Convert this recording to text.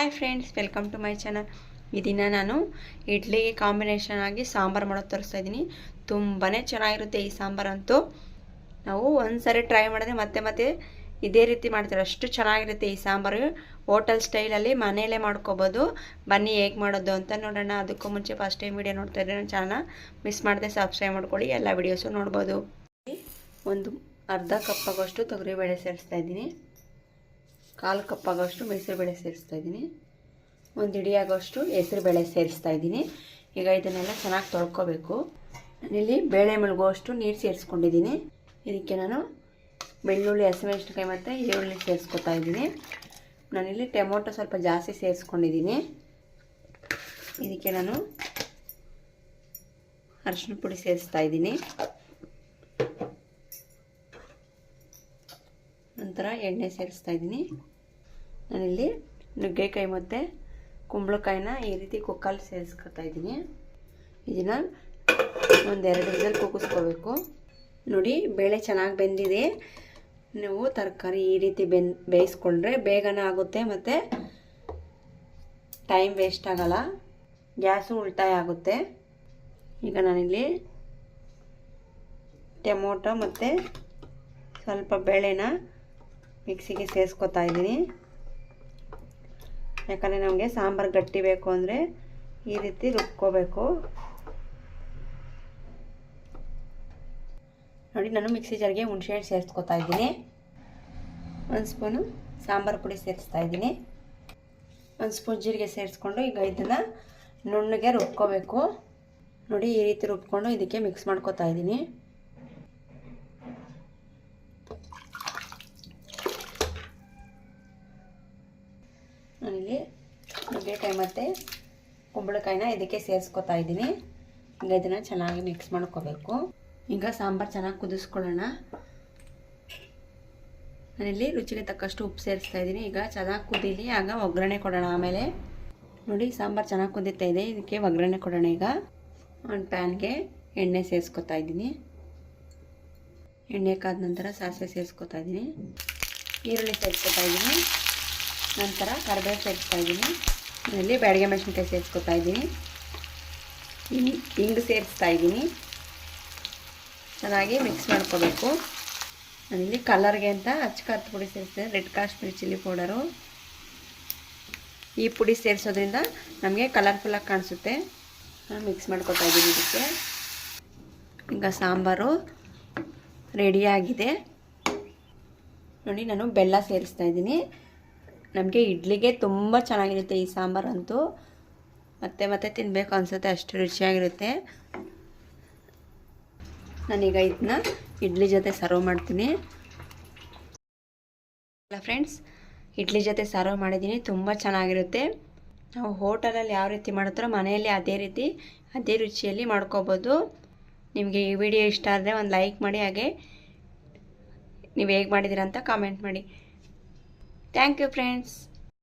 Hi friends, welcome to my channel. ಈ ದಿನ ನಾನು ಇಡ್ಲಿಗೆ ಕಾಂಬಿನೇಷನ್ ಆಗಿ ಸಾಂಬಾರು ಮಾಡೋದು ತೋರಿಸ್ತಾ ಇದ್ದೀನಿ. ತುಂಬಾ ಚೆನ್ನಾಗಿರುತ್ತೆ ಈ ಸಾಂಬಾರಂತೂ. ನಾವು ಒಂದ್ಸರಿ ಟ್ರೈ ಮಾಡಿದ್ರೆ ಮತ್ತೆ ಮತ್ತೆ ಇದೇ ರೀತಿ ಮಾಡ್ತೀವಿ, ಅಷ್ಟು ಚೆನ್ನಾಗಿರುತ್ತೆ ಈ ಸಾಂಬಾರು. ಹೋಟೆಲ್ ಸ್ಟೈಲಲ್ಲಿ ಮನೆಯಲ್ಲೇ ಮಾಡ್ಕೋಬೋದು. ಬನ್ನಿ ಹೇಗೆ ಮಾಡೋದು ಅಂತ ನೋಡೋಣ. ಅದಕ್ಕೂ ಮುಂಚೆ ಫಸ್ಟ್ ಟೈಮ್ ವಿಡಿಯೋ ನೋಡ್ತಾ ಇದ್ರೆ ನನ್ನ ಚಾನಲ್ ಮಿಸ್ ಮಾಡದೆ ಸಬ್ಸ್ಕ್ರೈಬ್ ಮಾಡ್ಕೊಳ್ಳಿ, ಎಲ್ಲ ವಿಡಿಯೋಸು ನೋಡ್ಬೋದು. ಒಂದು ಅರ್ಧ ಕಪ್ ಆಗೋಷ್ಟು ತೊಗರಿಬೇಳೆ ಸೇರಿಸ್ತಾ ಇದ್ದೀನಿ. 1/4 ಕಪ್ ಆಗೋಷ್ಟು ಮೆಸರುಬೇಳೆ ಸೇರಿಸ್ತಾ ಇದ್ದೀನಿ. 1 ಹಿಡಿ ಆಗೋಷ್ಟು ಹೆಸರುಬೇಳೆ ಸೇರಿಸ್ತಾ ಇದ್ದೀನಿ. ಈಗ ಇದನ್ನೆಲ್ಲ ಚೆನ್ನಾಗಿ ತೊಳ್ಕೊಬೇಕು. ನಾನಿಲ್ಲಿ ಬೇಳೆ ಮುಳುಗುವಷ್ಟು ನೀರು ಸೇರಿಸ್ಕೊಂಡಿದ್ದೀನಿ. ಇದಕ್ಕೆ ನಾನು ಬೆಳ್ಳುಳ್ಳಿ, ಹಸಿಮೆಣಸಿನಕಾಯಿ ಮತ್ತು ಈರುಳ್ಳಿ ಸೇರಿಸ್ಕೊತಾ ಇದ್ದೀನಿ. ನಾನಿಲ್ಲಿ ಟೊಮೊಟೊ ಸ್ವಲ್ಪ ಜಾಸ್ತಿ ಸೇರಿಸ್ಕೊಂಡಿದ್ದೀನಿ. ಇದಕ್ಕೆ ನಾನು ಅರಿಶಿನ ಪುಡಿ ಸೇರಿಸ್ತಾ ಇದ್ದೀನಿ. ನಂತರ ಎಣ್ಣೆ ಸೇರಿಸ್ತಾ ಇದ್ದೀನಿ. ನಾನಿಲ್ಲಿ ನುಗ್ಗೆಕಾಯಿ ಮತ್ತು ಕುಂಬಳಕಾಯಿನ ಈ ರೀತಿ ಕುಕ್ಕಲ್ಲಿ ಸೇರಿಸ್ಕೊತಾ ಇದ್ದೀನಿ. ಇದನ್ನು 1-2 ವಿಸಲ್ ಕೂಗಿಸ್ಕೋಬೇಕು. ನೋಡಿ, ಬೇಳೆ ಚೆನ್ನಾಗಿ ಬೆಂದಿದೆ. ನೀವು ತರಕಾರಿ ಈ ರೀತಿ ಬೇಯಿಸ್ಕೊಂಡ್ರೆ ಬೇಗನೆ ಆಗುತ್ತೆ ಮತ್ತು ಟೈಮ್ ವೇಸ್ಟ್ ಆಗಲ್ಲ, ಗ್ಯಾಸು ಉಳಿತಾಯ ಆಗುತ್ತೆ. ಈಗ ನಾನಿಲ್ಲಿ ಟೊಮೊಟೊ ಮತ್ತು ಸ್ವಲ್ಪ ಬೇಳೆನ ಮಿಕ್ಸಿಗೆ ಸೇರಿಸ್ಕೊತಾ ಇದ್ದೀನಿ. ಯಾಕಂದರೆ ನಮಗೆ ಸಾಂಬಾರು ಗಟ್ಟಿ ಬೇಕು ಅಂದರೆ ಈ ರೀತಿ ರುಬ್ಕೋಬೇಕು. ನೋಡಿ, ನಾನು ಮಿಕ್ಸಿ ಜಾರ್ಗೆ ಹುಣಸೆಹಣ್ಣು ಸೇರಿಸ್ಕೊತಾ ಇದ್ದೀನಿ. 1 ಸ್ಪೂನು ಸಾಂಬಾರು ಪುಡಿ ಸೇರಿಸ್ತಾ ಇದ್ದೀನಿ. 1 ಸ್ಪೂನ್ ಜೀರಿಗೆ ಸೇರಿಸ್ಕೊಂಡು ಈಗ ಇದನ್ನು ನುಣ್ಣಗೆ ರುಬ್ಕೋಬೇಕು. ನೋಡಿ, ಈ ರೀತಿ ರುಬ್ಕೊಂಡು ಇದಕ್ಕೆ ಮಿಕ್ಸ್ ಮಾಡ್ಕೊತಾ ಇದ್ದೀನಿ. ನಾನಿಲ್ಲಿ ನುಗ್ಗೆಕಾಯಿ ಮತ್ತು ಕುಂಬಳಕಾಯಿನ ಇದಕ್ಕೆ ಸೇರಿಸ್ಕೊತಾ ಇದ್ದೀನಿ. ಈಗ ಇದನ್ನು ಚೆನ್ನಾಗಿ ಮಿಕ್ಸ್ ಮಾಡ್ಕೋಬೇಕು. ಈಗ ಸಾಂಬಾರು ಚೆನ್ನಾಗಿ ಕುದಿಸ್ಕೊಳ್ಳೋಣ. ನಾನಿಲ್ಲಿ ರುಚಿಗೆ ತಕ್ಕಷ್ಟು ಉಪ್ಪು ಸೇರಿಸ್ತಾ ಇದ್ದೀನಿ. ಈಗ ಚೆನ್ನಾಗಿ ಕುದೀಲಿ, ಆಗ ಒಗ್ಗರಣೆ ಕೊಡೋಣ. ಆಮೇಲೆ ನೋಡಿ, ಸಾಂಬಾರು ಚೆನ್ನಾಗಿ ಕುದೀತಾ ಇದೆ. ಇದಕ್ಕೆ ಒಗ್ಗರಣೆ ಕೊಡೋಣ. ಈಗ ಒಂದು ಪ್ಯಾನ್ಗೆ ಎಣ್ಣೆ ಸೇರಿಸ್ಕೊತಾ ಇದ್ದೀನಿ. ಎಣ್ಣೆ ಕಾದ ನಂತರ ಸಾಸಿವೆ ಸೇರಿಸ್ಕೊತಾ ಇದ್ದೀನಿ. ಈರುಳ್ಳಿ ಸೇರಿಸ್ಕೊತಾ ಇದ್ದೀನಿ. ನಂತರ ಕರಿಬೇವು ಸೇರಿಸ್ತಾ ಇದ್ದೀನಿ. ಇಲ್ಲಿ ಬ್ಯಾಡಗೆ ಮೆಣಸಿನ್ಕಾಯಿ ಸೇರಿಸ್ಕೊತಾ ಇದ್ದೀನಿ. ಹಿಂಗು ಸೇರಿಸ್ತಾ ಇದ್ದೀನಿ. ಚೆನ್ನಾಗಿ ಮಿಕ್ಸ್ ಮಾಡ್ಕೋಬೇಕು. ನಾನಿಲ್ಲಿ ಕಲರ್ಗೆ ಅಂತ ಅಚ್ಚ ಪುಡಿ ಸೇರಿಸ್ತೀನಿ, ರೆಡ್ ಕಾಶ್ಮೀರಿ ಚಿಲ್ಲಿ ಪೌಡರು. ಈ ಪುಡಿ ಸೇರಿಸೋದ್ರಿಂದ ನಮಗೆ ಕಲರ್ಫುಲ್ಲಾಗಿ ಕಾಣಿಸುತ್ತೆ. ಮಿಕ್ಸ್ ಮಾಡ್ಕೊತಾ ಇದ್ದೀನಿ ಇದಕ್ಕೆ. ಈಗ ಸಾಂಬಾರು ರೆಡಿಯಾಗಿದೆ. ನೋಡಿ, ನಾನು ಬೆಲ್ಲ ಸೇರಿಸ್ತಾ ಇದ್ದೀನಿ. ನಮಗೆ ಇಡ್ಲಿಗೆ ತುಂಬ ಚೆನ್ನಾಗಿರುತ್ತೆ ಈ ಸಾಂಬಾರಂತೂ. ಮತ್ತೆ ಮತ್ತೆ ತಿನ್ನಬೇಕು ಅನಿಸುತ್ತೆ, ಅಷ್ಟು ರುಚಿಯಾಗಿರುತ್ತೆ. ನಾನೀಗ ಇದನ್ನ ಇಡ್ಲಿ ಜೊತೆ ಸರ್ವ್ ಮಾಡ್ತೀನಿ. ಫ್ರೆಂಡ್ಸ್, ಇಡ್ಲಿ ಜೊತೆ ಸರ್ವ್ ಮಾಡಿದ್ದೀನಿ. ತುಂಬ ಚೆನ್ನಾಗಿರುತ್ತೆ. ನಾವು ಹೋಟೆಲಲ್ಲಿ ಯಾವ ರೀತಿ ಮಾಡ್ತಾರೋ ಮನೆಯಲ್ಲಿ ಅದೇ ರುಚಿಯಲ್ಲಿ ಮಾಡ್ಕೋಬೋದು. ನಿಮಗೆ ಈ ವಿಡಿಯೋ ಇಷ್ಟ ಆದರೆ ಒಂದು ಲೈಕ್ ಮಾಡಿ, ಹಾಗೆ ನೀವು ಹೇಗೆ ಮಾಡಿದ್ದೀರಾ ಅಂತ ಕಾಮೆಂಟ್ ಮಾಡಿ. Thank you friends.